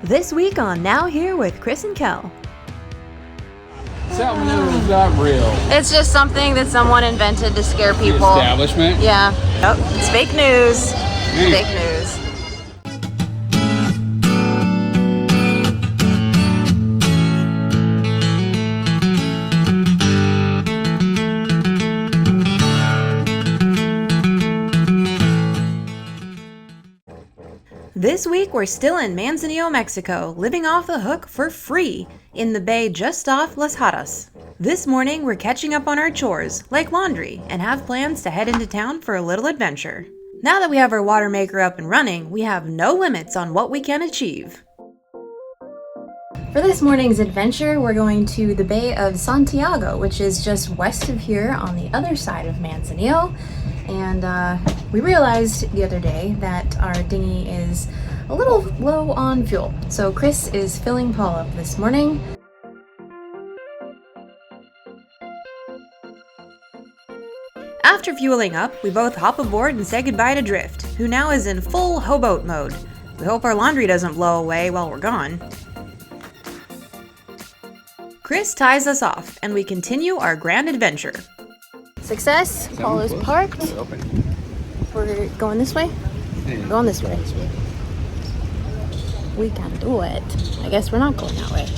This week on Now Here with Chris and Kell. Salmonella is not real. It's just something that someone invented to scare people. The establishment? Yeah. Oh, it's fake news. Fake news. This week we're still in Manzanillo, Mexico, living off the hook for free in the bay just off Las Jarras. This morning we're catching up on our chores, like laundry, and have plans to head into town for a little adventure. Now that we have our water maker up and running, we have no limits on what we can achieve. For this morning's adventure, we're going to the Bay of Santiago, which is just west of here on the other side of Manzanillo. And we realized the other day that our dinghy is a little low on fuel. So Chris is filling Paul up this morning. After fueling up, we both hop aboard and say goodbye to Drift, who now is in full hoboat mode. We hope our laundry doesn't blow away while we're gone. Chris ties us off, and we continue our grand adventure. Success. Paul is parked. We're going this way? We're going this way. We can do it. I guess we're not going that way.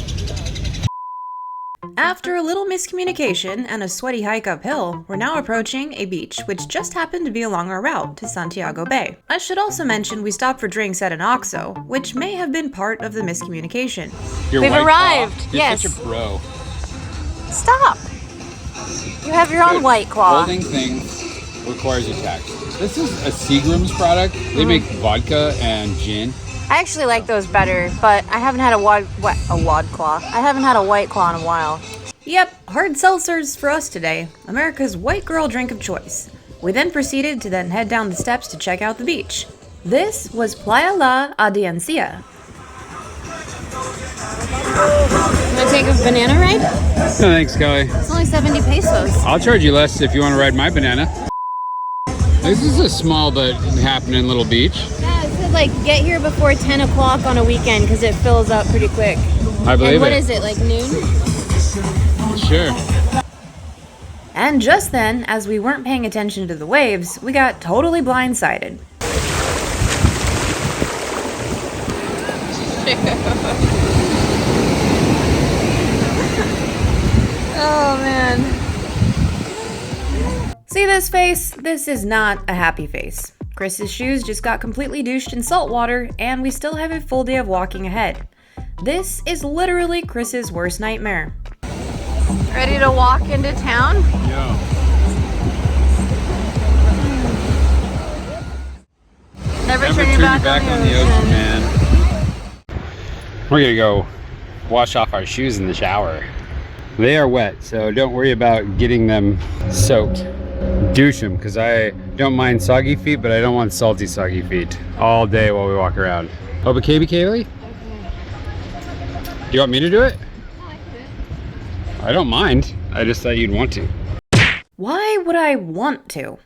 After a little miscommunication and a sweaty hike uphill, we're now approaching a beach, which just happened to be along our route to Santiago Bay. I should also mention we stopped for drinks at an OXXO, which may have been part of the miscommunication. We've arrived. You're yes. such a bro. Stop. You have your own White Claw. Holding things requires a tax. This is a Seagram's product. They make vodka and gin. I actually like those better, but I haven't had a White Claw. I haven't had a White Claw in a while. Yep, hard seltzers for us today. America's white girl drink of choice. We then proceeded to head down the steps to check out the beach. This was Playa La Audiencia. Want to take a banana ride? No, thanks, Kelly. It's only 70 pesos. I'll charge you less if you want to ride my banana. This is a small but happening little beach. Yeah, it says like get here before 10 o'clock on a weekend because it fills up pretty quick. I believe and what it. is it, like noon? Sure. And just then, as we weren't paying attention to the waves, we got totally blindsided. Oh man. See this face? This is not a happy face. Chris's shoes just got completely douched in salt water, and we still have a full day of walking ahead. This is literally Chris's worst nightmare. Ready to walk into town? Yeah. Never turn your back on the ocean, man. We're gonna go wash off our shoes in the shower. They are wet, so don't worry about getting them soaked. Douche them, because I don't mind soggy feet, but I don't want salty soggy feet all day while we walk around. Oh, but Kaylee? Do you want me to do it? No, I can do it. I don't mind. I just thought you'd want to. Why would I want to?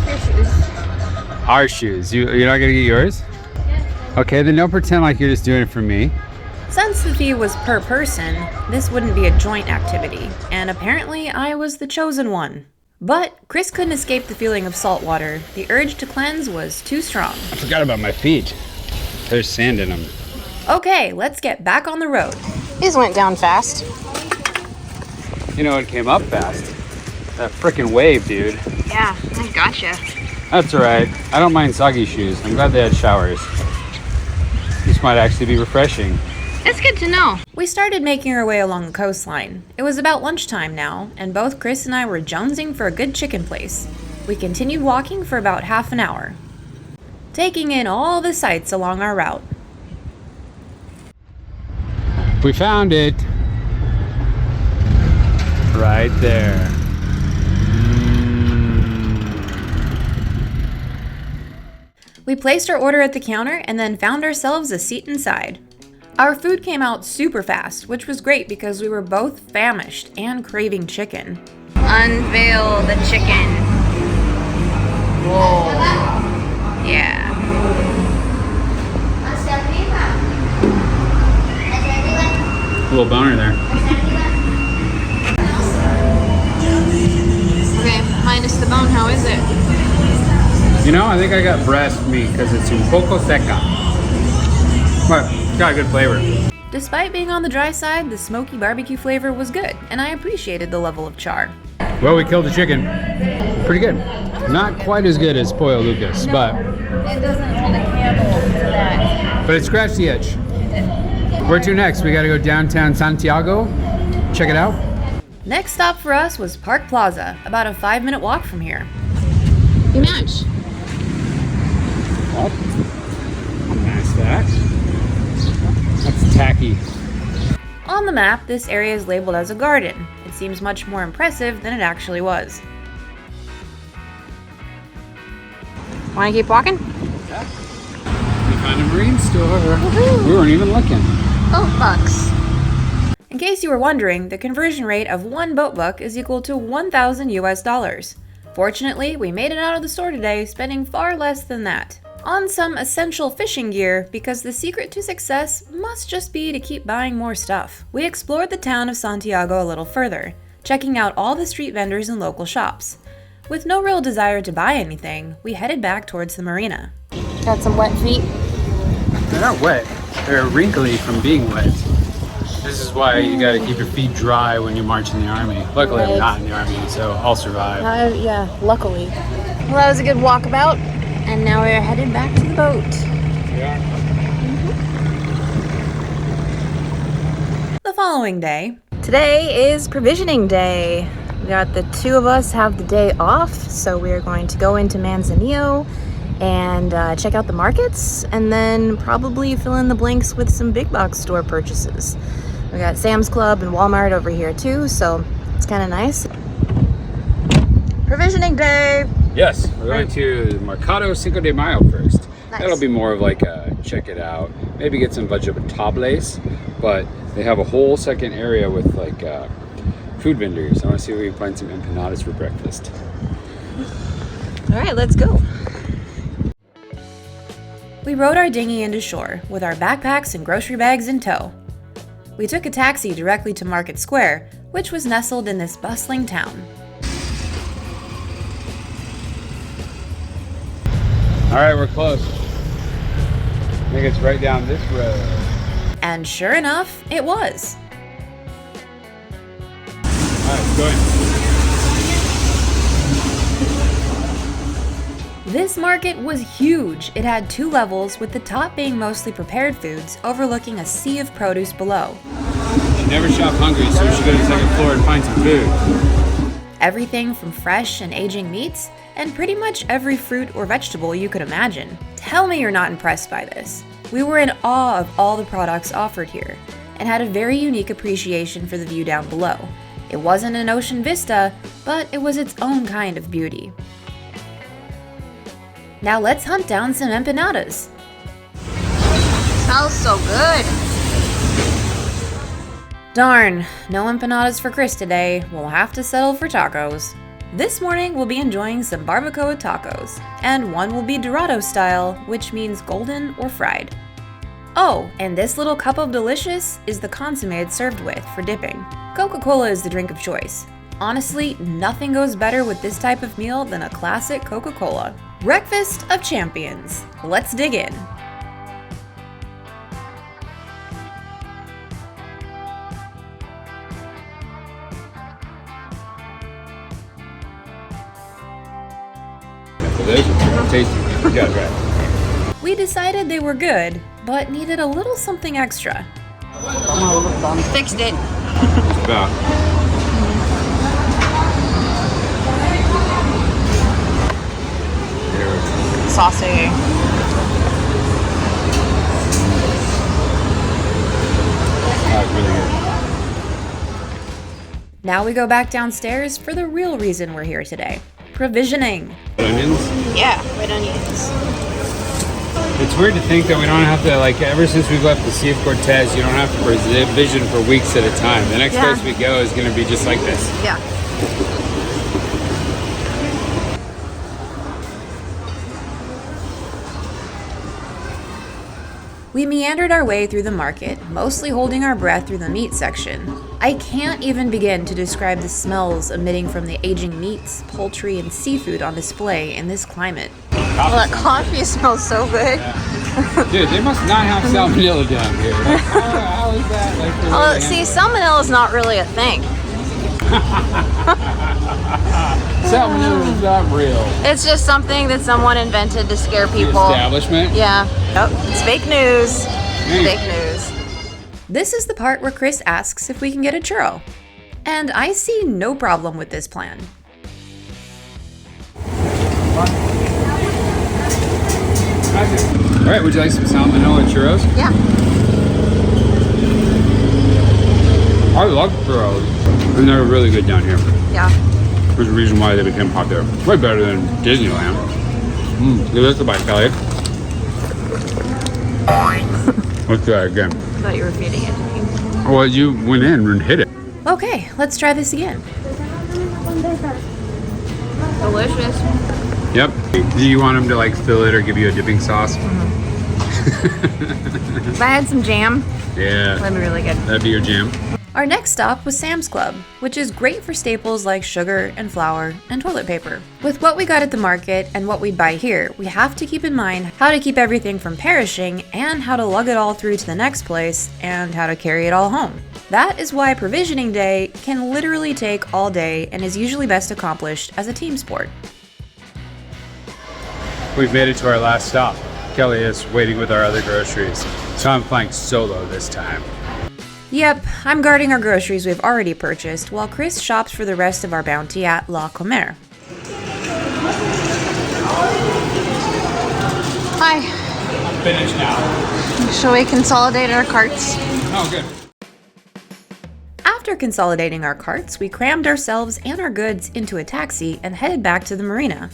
Your shoes. Our shoes. You're not gonna get yours? Yeah. Okay, then don't pretend like you're just doing it for me. Since the fee was per person, this wouldn't be a joint activity, and apparently I was the chosen one. But Chris couldn't escape the feeling of salt water. The urge to cleanse was too strong. I forgot about my feet. There's sand in them. Okay, let's get back on the road. These went down fast. You know it came up fast. That frickin' wave, dude. Yeah, I gotcha. That's alright. I don't mind soggy shoes. I'm glad they had showers. This might actually be refreshing. It's good to know. We started making our way along the coastline. It was about lunchtime now, and both Chris and I were jonesing for a good chicken place. We continued walking for about half an hour, taking in all the sights along our route. We found it. Right there. We placed our order at the counter and then found ourselves a seat inside. Our food came out super fast, which was great because we were both famished and craving chicken. Unveil the chicken. Whoa. Yeah. little boner there. Okay, minus the bone, how is it? You know, I think I got breast meat because it's un poco seca. But it's got a good flavor. Despite being on the dry side, the smoky barbecue flavor was good, and I appreciated the level of char. Well, we killed the chicken. Pretty good. Not quite as good as Pollo Lucas, but It doesn't hold a candle to that. it scratched the itch. Where to next? We gotta go downtown Santiago. Check it out. Next stop for us was Park Plaza, about a 5-minute walk from here. You match. What? Nice that. That's tacky. On the map, this area is labeled as a garden. It seems much more impressive than it actually was. Want to keep walking? Yeah. We found a marine store. We weren't even looking. Boat bucks. In case you were wondering, the conversion rate of one boat buck is equal to 1,000 US dollars. Fortunately, we made it out of the store today, spending far less than that. On some essential fishing gear, because the secret to success must just be to keep buying more stuff. We explored the town of Santiago a little further, checking out all the street vendors and local shops. With no real desire to buy anything, we headed back towards the marina. Got some wet feet? They're not wet. They're wrinkly from being wet. This is why you gotta keep your feet dry when you march in the army. Luckily, I'm not in the army, so I'll survive. Yeah, luckily. Well, that was a good walkabout, and now we're headed back to the boat. Yeah. The following day. Today is provisioning day. We got the two of us have the day off, so we're going to go into Manzanillo and check out the markets, and then probably fill in the blanks with some big box store purchases. We got Sam's Club and Walmart over here too, so it's kind of nice. Provisioning day! Yes, we're going to Mercado Cinco de Mayo first. Nice. That'll be more of like a check it out, maybe get some vegetables, but they have a whole second area with like food vendors. I want to see if we can find some empanadas for breakfast. All right, let's go. We rowed our dinghy into shore with our backpacks and grocery bags in tow. We took a taxi directly to Market Square, which was nestled in this bustling town. All right, we're close. I think it's right down this road. And sure enough, it was. All right, go ahead. This market was huge. It had 2 levels, with the top being mostly prepared foods, overlooking a sea of produce below. She never shop hungry, so we should go to the second floor and find some food. Everything from fresh and aging meats, and pretty much every fruit or vegetable you could imagine. Tell me you're not impressed by this. We were in awe of all the products offered here, and had a very unique appreciation for the view down below. It wasn't an ocean vista, but it was its own kind of beauty. Now let's hunt down some empanadas. Smells so good. Darn, no empanadas for Chris today. We'll have to settle for tacos. This morning we'll be enjoying some barbacoa tacos, and one will be Dorado style, which means golden or fried. Oh, and this little cup of delicious is the consomme it's served with for dipping. Coca-Cola is the drink of choice. Honestly, nothing goes better with this type of meal than a classic Coca-Cola. Breakfast of champions. Let's dig in. Those are tasty. You got it right. We decided they were good, but needed a little something extra. Fixed it. Just about. Saucy. That's really good. Now we go back downstairs for the real reason we're here today. Provisioning. Onions? Yeah, red onions. It's weird to think that we don't have to, like, ever since we've left the Sea of Cortez, you don't have to provision for weeks at a time. The next place we go is going to be just like this. Yeah. We meandered our way through the market, mostly holding our breath through the meat section. I can't even begin to describe the smells emitting from the aging meats, poultry, and seafood on display in this climate. Well, that coffee smells so good. Yeah. Dude, they must not have salmonella down here. Like, how is that? Like, Oh, see, salmonella is not really a thing. Salmonella is not real. It's just something that someone invented to scare people. The establishment? Yeah. Oh, it's fake news. Hey. Fake news. This is the part where Chris asks if we can get a churro. And I see no problem with this plan. All right, would you like some salmonella churros? Yeah. I love churros. And they're really good down here. Yeah. There's a reason why they became popular. Way better than Disneyland. Give this a bite, Kelly. Let's try it again. I thought you were feeding it to me. Well, you went in and hit it. Okay, let's try this again. Delicious. Yep. Do you want them to like fill it or give you a dipping sauce? If I had some jam, Yeah. that'd be really good. That'd be your jam. Our next stop was Sam's Club, which is great for staples like sugar and flour and toilet paper. With what we got at the market and what we'd buy here, we have to keep in mind how to keep everything from perishing and how to lug it all through to the next place and how to carry it all home. That is why provisioning day can literally take all day and is usually best accomplished as a team sport. We've made it to our last stop. Kelly is waiting with our other groceries. So I'm flying solo this time. Yep, I'm guarding our groceries we've already purchased while Chris shops for the rest of our bounty at La Comer. Hi. I'm finished now. Shall we consolidate our carts? Oh, good. After consolidating our carts, we crammed ourselves and our goods into a taxi and headed back to the marina.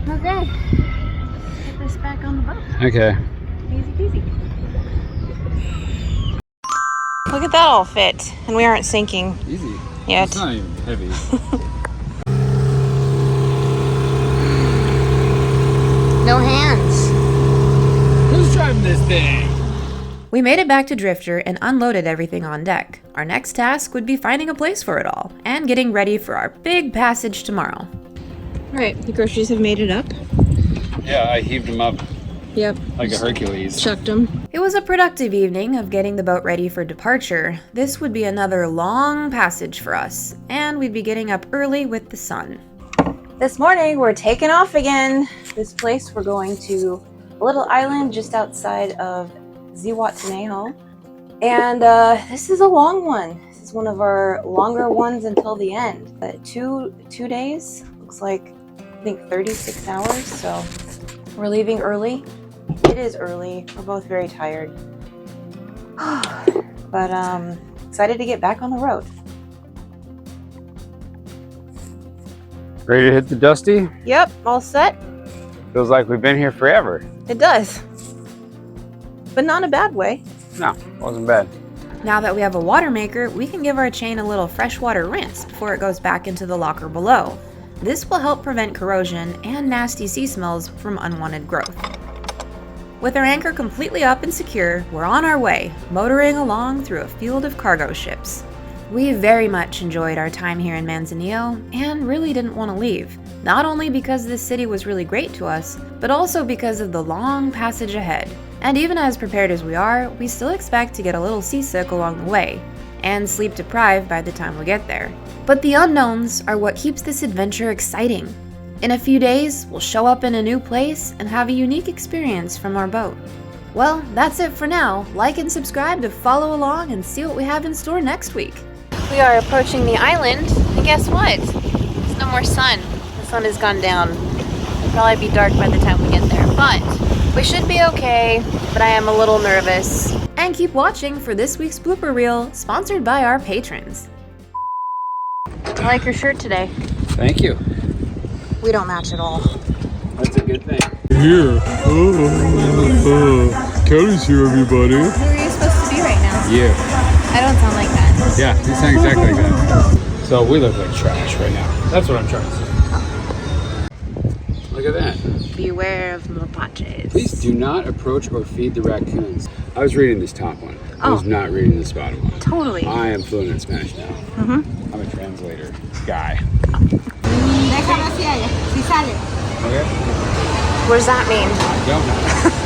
Okay, get this back on the boat. Okay. Easy peasy. Look at that all fit, and we aren't sinking Easy. yet. It's not even heavy. No hands. Who's driving this thing? We made it back to Drifter and unloaded everything on deck. Our next task would be finding a place for it all and getting ready for our big passage tomorrow. All right, the groceries have made it up. Yeah, I heaved him up Yep. like a Hercules. Chucked them. It was a productive evening of getting the boat ready for departure. This would be another long passage for us, and we'd be getting up early with the sun. This morning, we're taking off again. This place, we're going to a little island just outside of Zihuatanejo. And this is a long one. This is one of our longer ones until the end. 2 days, looks like, I think 36 hours, so we're leaving early. It is early. We're both very tired. But excited to get back on the road. Ready to hit the Dusty? Yep, all set. Feels like we've been here forever. It does. But not in a bad way. No, wasn't bad. Now that we have a water maker, we can give our chain a little freshwater rinse before it goes back into the locker below. This will help prevent corrosion and nasty sea smells from unwanted growth. With our anchor completely up and secure, we're on our way, motoring along through a field of cargo ships. We very much enjoyed our time here in Manzanillo and really didn't want to leave, not only because this city was really great to us, but also because of the long passage ahead. And even as prepared as we are, we still expect to get a little seasick along the way, and sleep deprived by the time we get there. But the unknowns are what keeps this adventure exciting. In a few days, we'll show up in a new place and have a unique experience from our boat. Well, that's it for now. Like and subscribe to follow along and see what we have in store next week. We are approaching the island, and guess what? There's no more sun. The sun has gone down. It'll probably be dark by the time we get there, but we should be okay, but I am a little nervous. And keep watching for this week's blooper reel, sponsored by our patrons. I like your shirt today. Thank you. We don't match at all. That's a good thing. Here. Kelly's here, everybody. Who are you supposed to be right now? Yeah. I don't sound like that. Yeah, you sound exactly like that. So we look like trash right now. That's what I'm trying to say. Look at that. Beware of mapaches. Please do not approach or feed the raccoons. I was reading this top one. I was not reading this bottom one. Totally. I am fluent in Spanish now. I'm a translator guy. What does that mean? I don't know.